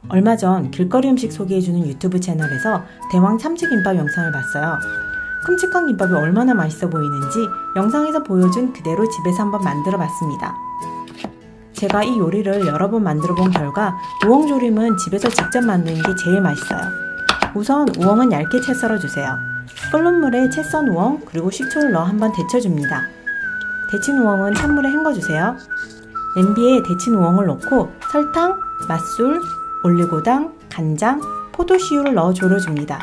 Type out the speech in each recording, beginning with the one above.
얼마 전 길거리 음식 소개해주는 유튜브 채널에서 대왕 참치김밥 영상을 봤어요. 큼직한 김밥이 얼마나 맛있어 보이는지 영상에서 보여준 그대로 집에서 한번 만들어 봤습니다. 제가 이 요리를 여러 번 만들어 본 결과 우엉조림은 집에서 직접 만드는 게 제일 맛있어요. 우선 우엉은 얇게 채 썰어주세요. 끓는 물에 채 썬 우엉 그리고 식초를 넣어 한번 데쳐줍니다. 데친 우엉은 찬물에 헹궈주세요. 냄비에 데친 우엉을 넣고 설탕, 맛술, 올리고당, 간장, 포도씨유를 넣어 졸여줍니다.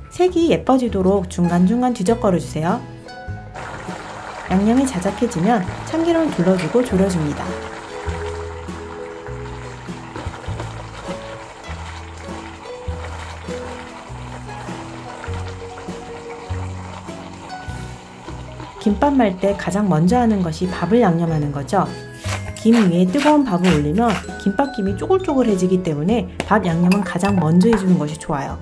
색이 예뻐지도록 중간중간 뒤적거려주세요. 양념이 자작해지면 참기름을 둘러주고 졸여줍니다. 김밥 말 때 가장 먼저 하는 것이 밥을 양념하는 거죠. 김 위에 뜨거운 밥을 올리면 김밥김이 쪼글쪼글해지기 때문에 밥 양념은 가장 먼저 해주는 것이 좋아요.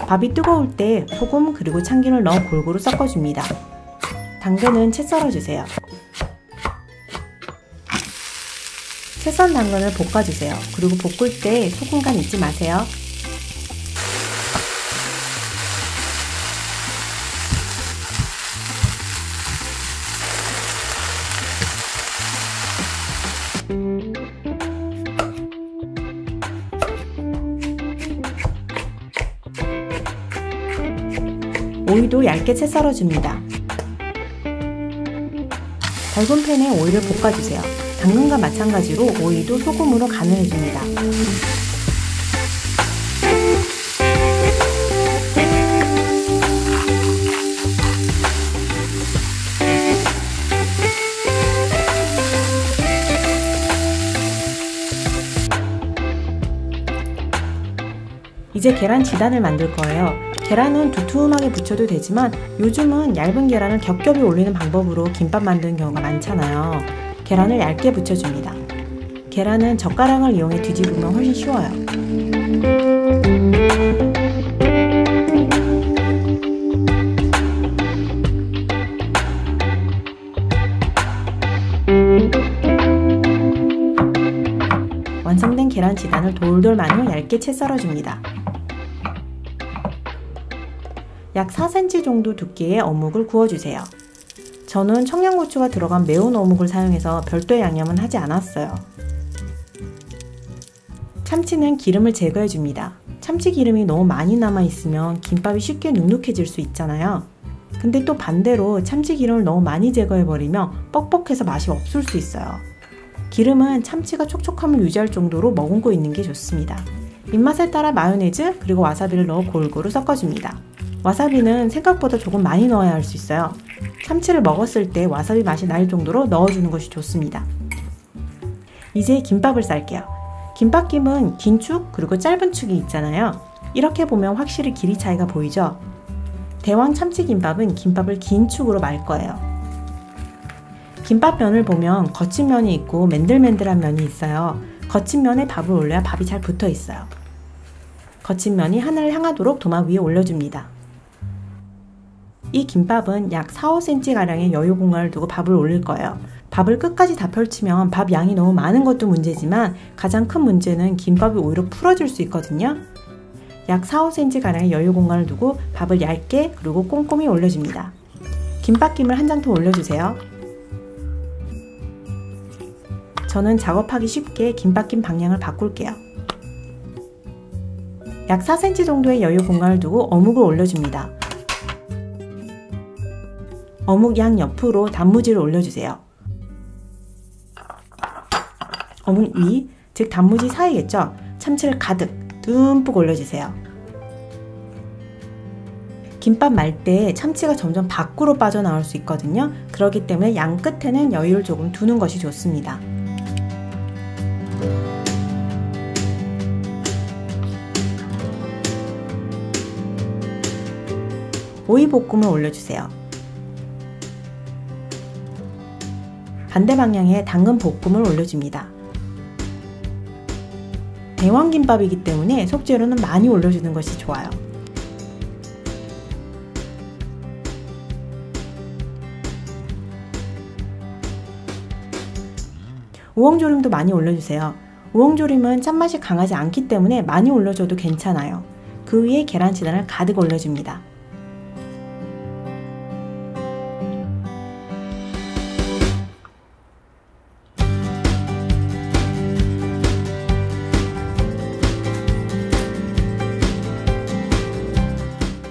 밥이 뜨거울 때 소금 그리고 참기름을 넣어 골고루 섞어줍니다. 당근은 채 썰어주세요. 채 썬 당근을 볶아주세요. 그리고 볶을 때 소금 간 잊지 마세요. 오이도 얇게 채 썰어줍니다. 넓은 팬에 오이를 볶아주세요. 당근과 마찬가지로 오이도 소금으로 간을 해줍니다. 이제 계란 지단을 만들 거예요. 계란은 두툼하게 부쳐도 되지만 요즘은 얇은 계란을 겹겹이 올리는 방법으로 김밥 만드는 경우가 많잖아요. 계란을 얇게 붙여줍니다. 계란은 젓가락을 이용해 뒤집으면 훨씬 쉬워요. 완성된 계란 지단을 돌돌 만 후 얇게 채 썰어줍니다. 약 4cm 정도 두께의 어묵을 구워주세요. 저는 청양고추가 들어간 매운 어묵을 사용해서 별도의 양념은 하지 않았어요. 참치는 기름을 제거해줍니다. 참치 기름이 너무 많이 남아있으면 김밥이 쉽게 눅눅해질 수 있잖아요. 근데 또 반대로 참치 기름을 너무 많이 제거해버리면 뻑뻑해서 맛이 없을 수 있어요. 기름은 참치가 촉촉함을 유지할 정도로 머금고 있는 게 좋습니다. 입맛에 따라 마요네즈 그리고 와사비를 넣어 골고루 섞어줍니다. 와사비는 생각보다 조금 많이 넣어야 할 수 있어요. 참치를 먹었을 때 와사비 맛이 날 정도로 넣어주는 것이 좋습니다. 이제 김밥을 쌀게요. 김밥김은 긴 축 그리고 짧은 축이 있잖아요. 이렇게 보면 확실히 길이 차이가 보이죠? 대왕 참치김밥은 김밥을 긴 축으로 말 거예요. 김밥면을 보면 거친 면이 있고 맨들맨들한 면이 있어요. 거친 면에 밥을 올려야 밥이 잘 붙어 있어요. 거친 면이 하늘을 향하도록 도마 위에 올려줍니다. 이 김밥은 약 4-5cm가량의 여유 공간을 두고 밥을 올릴 거예요. 밥을 끝까지 다 펼치면 밥 양이 너무 많은 것도 문제지만 가장 큰 문제는 김밥이 오히려 풀어질 수 있거든요. 약 4-5cm가량의 여유 공간을 두고 밥을 얇게 그리고 꼼꼼히 올려줍니다. 김밥김을 한 장 더 올려주세요. 저는 작업하기 쉽게 김밥김 방향을 바꿀게요. 약 4cm 정도의 여유 공간을 두고 어묵을 올려줍니다. 어묵 양 옆으로 단무지를 올려주세요. 어묵 위, 즉 단무지 사이겠죠? 참치를 가득 듬뿍 올려주세요. 김밥 말 때 참치가 점점 밖으로 빠져나올 수 있거든요. 그렇기 때문에 양 끝에는 여유를 조금 두는 것이 좋습니다. 오이 볶음을 올려주세요. 반대 방향에 당근 볶음을 올려줍니다. 대왕김밥이기 때문에 속재료는 많이 올려주는 것이 좋아요. 우엉조림도 많이 올려주세요. 우엉조림은 짠맛이 강하지 않기 때문에 많이 올려줘도 괜찮아요. 그 위에 계란치단을 가득 올려줍니다.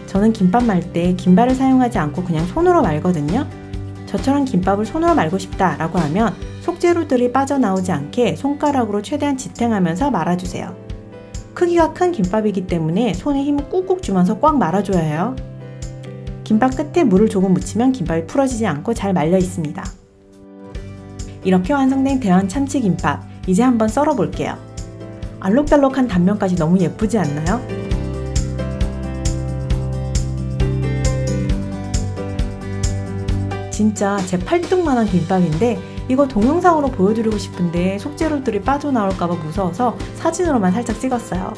저는 김밥 말 때 김발을 사용하지 않고 그냥 손으로 말거든요. 저처럼 김밥을 손으로 말고 싶다 라고 하면 속재료들이 빠져나오지 않게 손가락으로 최대한 지탱하면서 말아주세요. 크기가 큰 김밥이기 때문에 손에 힘을 꾹꾹 주면서 꽉 말아줘야 해요. 김밥 끝에 물을 조금 묻히면 김밥이 풀어지지 않고 잘 말려 있습니다. 이렇게 완성된 대왕 참치김밥, 이제 한번 썰어 볼게요. 알록달록한 단면까지 너무 예쁘지 않나요? 진짜 제 팔뚝만한 김밥인데 이거 동영상으로 보여드리고 싶은데 속재료들이 빠져나올까봐 무서워서 사진으로만 살짝 찍었어요.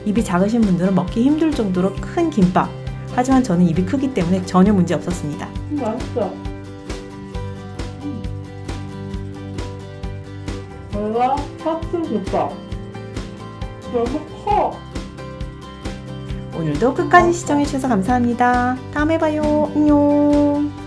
입이 작으신 분들은 먹기 힘들 정도로 큰 김밥. 하지만 저는 입이 크기 때문에 전혀 문제 없었습니다. 맛있어. 내가 참치김밥 너무 커. 오늘도 끝까지 시청해주셔서 감사합니다. 다음에 봐요. 안녕.